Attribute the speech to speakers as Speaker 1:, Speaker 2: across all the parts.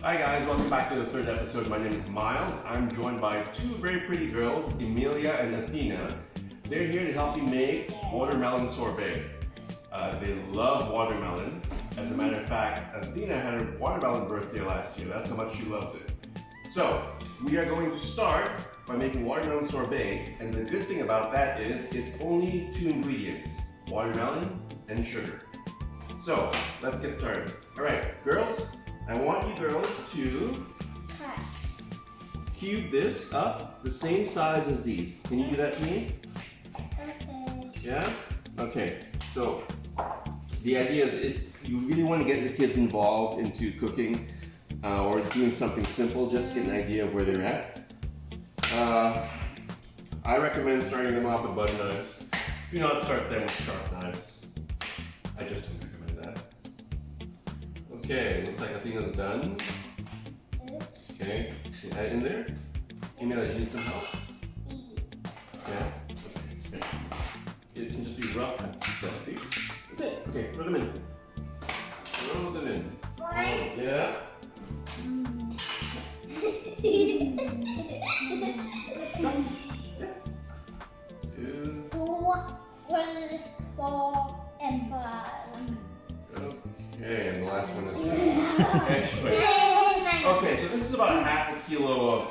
Speaker 1: Hi guys, welcome back to the third episode. My name is Miles. I'm joined by two very pretty girls, Emilia and Athena. They're here to help you make watermelon sorbet. They love watermelon. As a matter of fact, Athena had a watermelon birthday last year. That's how much she loves it. So, we are going to start by making watermelon sorbet, and the good thing about that is it's only two ingredients, watermelon and sugar. So, let's get started. Alright, girls, I want you girls to cube this up the same size as these. Can you do that to me?
Speaker 2: Okay.
Speaker 1: Yeah? Okay, so the idea is you really want to get the kids involved into cooking or doing something simple, just to get an idea of where they're at. I recommend starting them off with butter knives. Do not start them with sharp knives. I just don't recommend that. Okay, looks like Athena's done. Okay, can you add it in there? Emilia, you need some help? Yeah? Okay. It can just be rough cuts. See? That's it. Okay, throw them in. Throw them in. Yeah? Come. Yeah. 2.
Speaker 2: 2, 3, 4, and 5.
Speaker 1: Okay, and the last one is okay, so this is about half a kilo of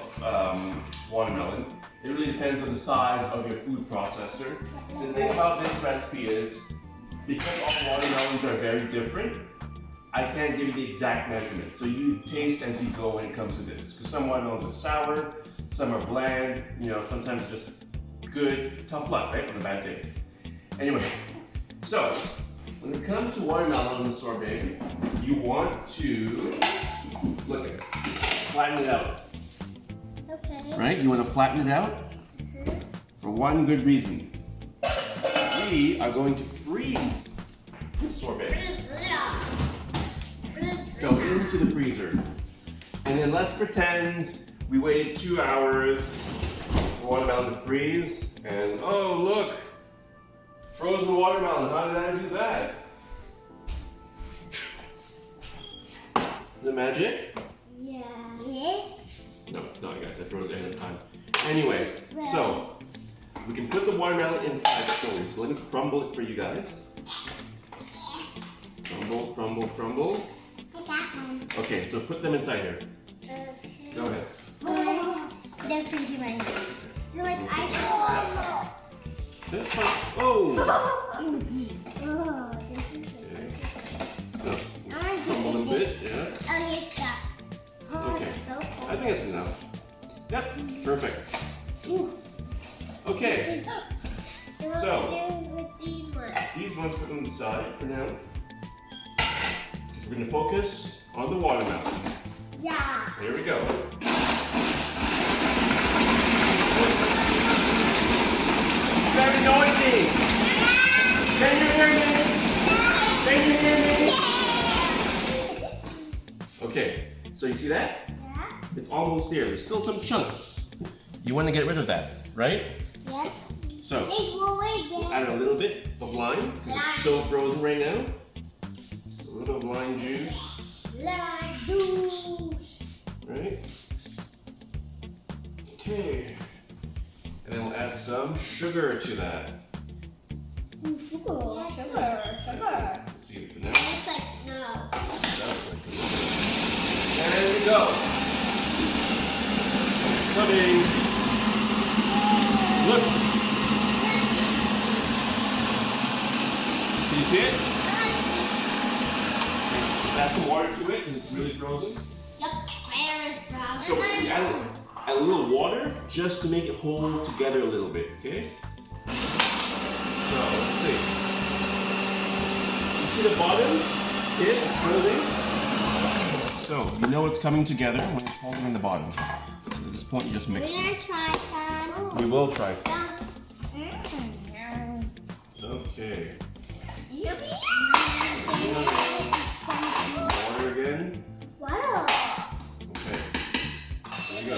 Speaker 1: watermelon. It really depends on the size of your food processor. The thing about this recipe is, because all watermelons are very different, I can't give you the exact measurement. So you taste as you go when it comes to this. Because some watermelons are sour, some are bland, sometimes just good, tough luck, right, on a bad day. Anyway, so when it comes to watermelon sorbet, you want to, look at it, flatten it out.
Speaker 2: Okay.
Speaker 1: Right? You want to flatten it out for one good reason. We are going to freeze the sorbet. Go into the freezer. And then let's pretend we waited 2 hours for watermelon to freeze. And oh, look! Frozen watermelon. How did I do that? Is it magic?
Speaker 2: Yeah. Yes.
Speaker 1: No, it's not, guys. I froze it ahead of time. Anyway, so we can put the watermelon inside slowly. So let me crumble it for you guys. Crumble, crumble, crumble. Okay, so put them inside here.
Speaker 2: Okay.
Speaker 1: Go ahead.
Speaker 2: They're freezing my hand. They're like ice.
Speaker 1: That's fine. Oh!
Speaker 2: Oh, this is
Speaker 1: Okay. So, crumble them a bit, yeah.
Speaker 2: Oh, yes, stop. Oh,
Speaker 1: Okay.
Speaker 2: it's so cold.
Speaker 1: I think that's enough. Yep, perfect. Okay,
Speaker 2: So what
Speaker 1: So-
Speaker 2: do we do with these ones?
Speaker 1: these ones put them aside for now. Because we're going to focus on the watermelon.
Speaker 2: Yeah.
Speaker 1: Here we go. Very noisy! Can you hear me? Can you hear me? Okay, so you see that?
Speaker 2: Yeah.
Speaker 1: It's almost there. There's still some chunks. You want to get rid of that, right?
Speaker 2: Yeah.
Speaker 1: So,
Speaker 2: Big boy
Speaker 1: add a little bit of lime, because it's so frozen right now. A little of lime juice,
Speaker 2: Lime juice.
Speaker 1: right? Okay. And then we'll add some sugar to that.
Speaker 2: Sugar.
Speaker 1: Let's see it for now.
Speaker 2: It's like snow.
Speaker 1: There we go. Coming. Look. Can you see it? Let's add some water to it because it's really frozen.
Speaker 2: Yep. Where is brown?
Speaker 1: So we add a little water just to make it hold together a little bit, okay? So let's see. You see the bottom? It's frozen. So you know it's coming together when it's holding in the bottom. At this point, you just mix
Speaker 2: We're
Speaker 1: it.
Speaker 2: gonna try some.
Speaker 1: We will try some.
Speaker 2: Mm.
Speaker 1: Okay.
Speaker 2: Yummy.
Speaker 1: Water again.
Speaker 2: Wow.
Speaker 1: Okay. There you go.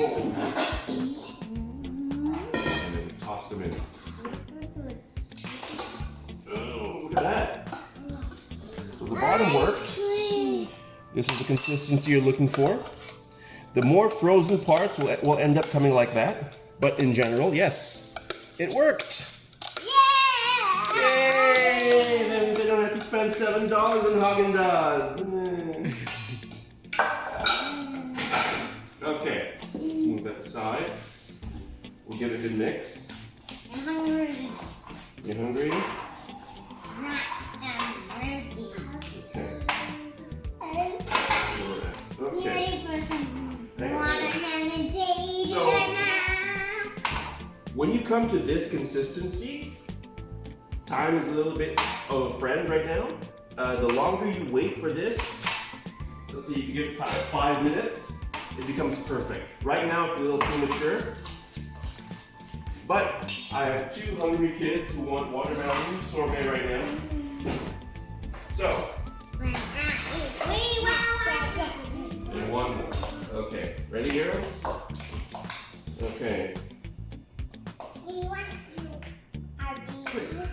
Speaker 1: bowl. And then toss them in. Oh, look at that. So the bottom worked. This is the consistency you're looking for. The more frozen parts will end up coming like that. But in general, yes, it worked.
Speaker 2: Yeah!
Speaker 1: Yay! Then they don't have to spend $7 on Haagen-Dazs. Okay, let's move that aside. We'll give it a good mix.
Speaker 2: I'm hungry.
Speaker 1: You hungry?
Speaker 2: I'm hungry.
Speaker 1: Okay. Okay.
Speaker 2: Ready for some watermelon tea
Speaker 1: So-
Speaker 2: right now?
Speaker 1: When you come to this consistency, time is a little bit of a friend right now. The longer you wait for this, let's see, if you give it 5 minutes, it becomes perfect. Right now it's a little premature, but I have 2 hungry kids who want watermelon sorbet right now. So, and 1 more. Okay, ready, Hero? Okay.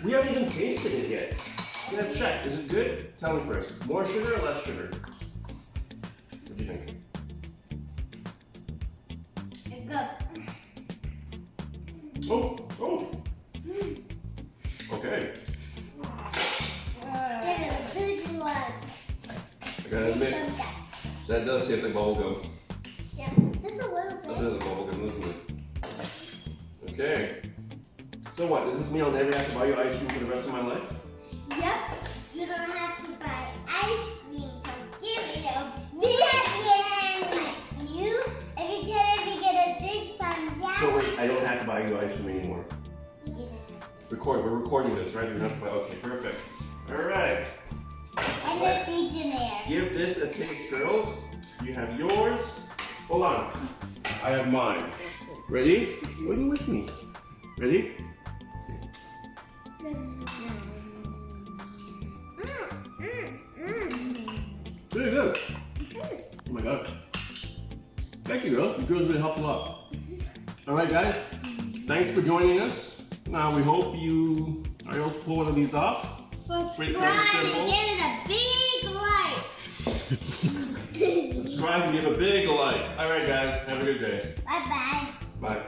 Speaker 1: We haven't even tasted it yet. Let's check. Is it good? Tell me first. More sugar or less sugar? What do you think? Oh, oh. Okay. I gotta admit, that does taste like bubblegum.
Speaker 2: Yeah, just a little
Speaker 1: That
Speaker 2: bit.
Speaker 1: is like bubblegum, isn't it? Okay. So what? Does this mean I'll never have to buy you ice cream for the rest of my life?
Speaker 2: Yep, you don't have to buy ice cream, so give it a big you. If you get a big thumbs up.
Speaker 1: So wait, I don't have to buy you ice cream anymore.
Speaker 2: Yeah.
Speaker 1: We're recording this, right? We don't have to buy. Okay, perfect. All right.
Speaker 2: And the seeds in there.
Speaker 1: Give this a taste, girls. You have yours. Hold on. I have mine. Ready? Are you with me? Ready? Very good. Oh my god. Thank you, girls. You girls really helped a lot. All right, guys. Thanks for joining us. Now we hope you are able to pull one of these off. Pretty
Speaker 2: Subscribe
Speaker 1: simple.
Speaker 2: and give it a big like.
Speaker 1: Subscribe and give a big like. All right, guys. Have a good day.
Speaker 2: Bye bye.
Speaker 1: Bye.